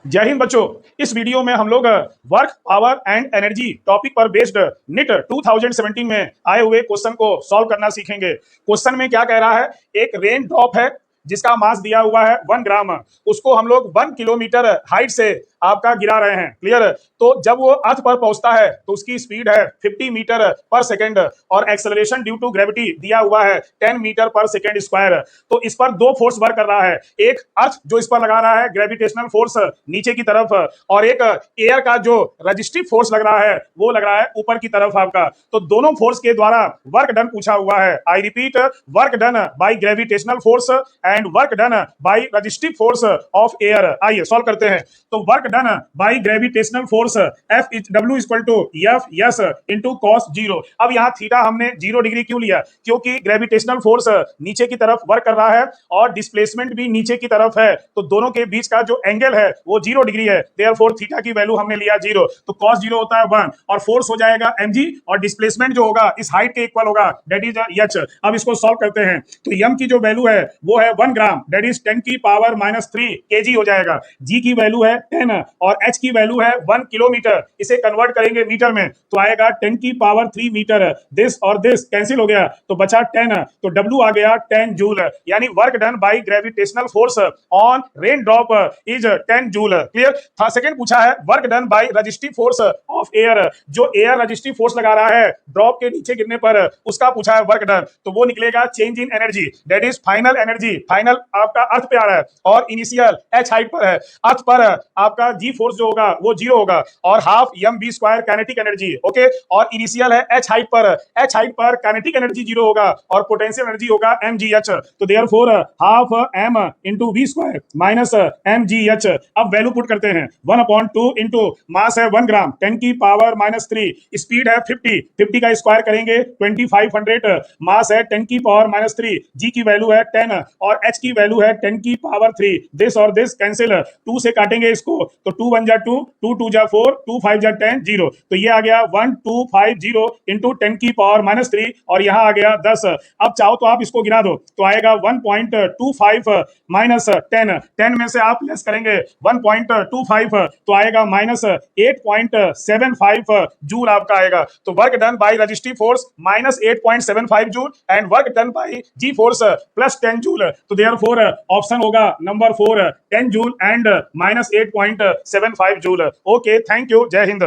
जय हिंद बच्चों। इस वीडियो में हम लोग work power and energy topic पर बेस्ड निट 2017 में आए हुए क्वेश्चन को सॉल्व करना सीखेंगे। क्वेश्चन में क्या कह रहा है, एक रेन ड्रॉप है जिसका मास दिया हुआ है 1 ग्राम, उसको हम लोग 1 किलोमीटर हाइट से आपका गिरा रहे हैं। क्लियर। तो जब वो अर्थ पर पहुंचता है तो उसकी स्पीड है 50 मीटर पर सेकेंड और एक्सेलरेशन ड्यू टू ग्रेविटी दिया हुआ है 10 मीटर पर सेकेंड स्क्वायर। तो इस पर दो फोर्स वर्क कर रहा है, एक अर्थ जो इस पर लगा रहा है ग्रेविटेशनल फोर्स नीचे की तरफ, और एक एयर का जो रजिस्टिव फोर्स लग रहा है वो लग रहा है ऊपर की तरफ आपका। तो दोनों फोर्स के द्वारा वर्क डन पूछा हुआ है। I repeat, work done by gravitational force and work done by resistive force of air. आइए सॉल्व करते हैं। तो work done by gravitational force f डब्ल्यू equal to f s into cos zero. अब यहाँ थीटा हमने 0 डिग्री क्यों लिया, क्योंकि ग्रेविटेशनल फोर्स नीचे की तरफ वर्क कर रहा है और डिस्प्लेसमेंट भी नीचे की तरफ है, तो दोनों के बीच का जो एंगल है वो 0 डिग्री है। देयरफॉर थीटा की वैल्यू हमने लिया 0, तो cos 0 होता है 1 और फोर्स हो जाएगा mg और डिस्प्लेसमेंट जो होगा इस हाइट के इक्वल होगा, दैट इज h। अब इसको सॉल्व करते हैं तो m की जो वैल्यू है वो है 1 ग्राम, दैट इज 10 की पावर -3 kg हो जाएगा। g की वैल्यू है 10 और h की वैल्यू है 1 किलोमीटर। इसे कन्वर्ट करेंगे मीटर में तो आएगा 10 की पावर 3 मीटर। दिस और दिस कैंसिल हो गया तो बचा 10, तो w आ गया 10 जूल, यानी work done by gravitational force on rain drop is 10 joule. Clear था। सेकंड पूछा है work done by resistive force of air, जो एयर रजिस्टिव फोर्स लगा रहा है ड्रॉप के नीचे गिरने पर उसका पूछा है वर्क डन, तो वो निकलेगा change in energy, that is final energy. Final आपका अर्थ पे आ रहा है और इनिशियल एच हाइट पर है। अर्थ पर आपका जी फोर्स जो होगा वो 0 होगा और half m v square kinetic energy. Okay, और इनिशियल है एच हाइट पर, एच हाइट पर काइनेटिक एनर्जी 0 होगा और पोटेंशियल एनर्जी होगा mgh। तो therefore half m into v square minus mgh। अब वैल्यू पुट करते हैं 1/2 इंटू मास है 1 ग्राम, 10 की पावर -3, स्पीड है 50, 50 का स्क्वायर करेंगे 2500, मास है 10 की पावर -3, g की वैल्यू है 10 और h की वैल्यू है 10 की पावर 3। दिस और दिस कैंसिल, 2 से काटेंगे इसको तो 2 1 जा 2, 2 2 जा 4, 2 5 जा 10, 0। तो ये आ गया 1250 इंटू 10 की पावर -3 और यहाँ आ गया 10। अब चाहो तो आप इसको गिना दो तो आएगा 1.25 माइनस 10, 10 में से आप लेस करेंगे 1.25 तो आएगा -8.75 जूल आपका आएगा। तो work done by resistive force -8.75 joule and work done by g force +10 joule. तो देयरफॉर ऑप्शन होगा number 4, 10 joule and -8.75 joule. Okay, thank you, जय हिंद।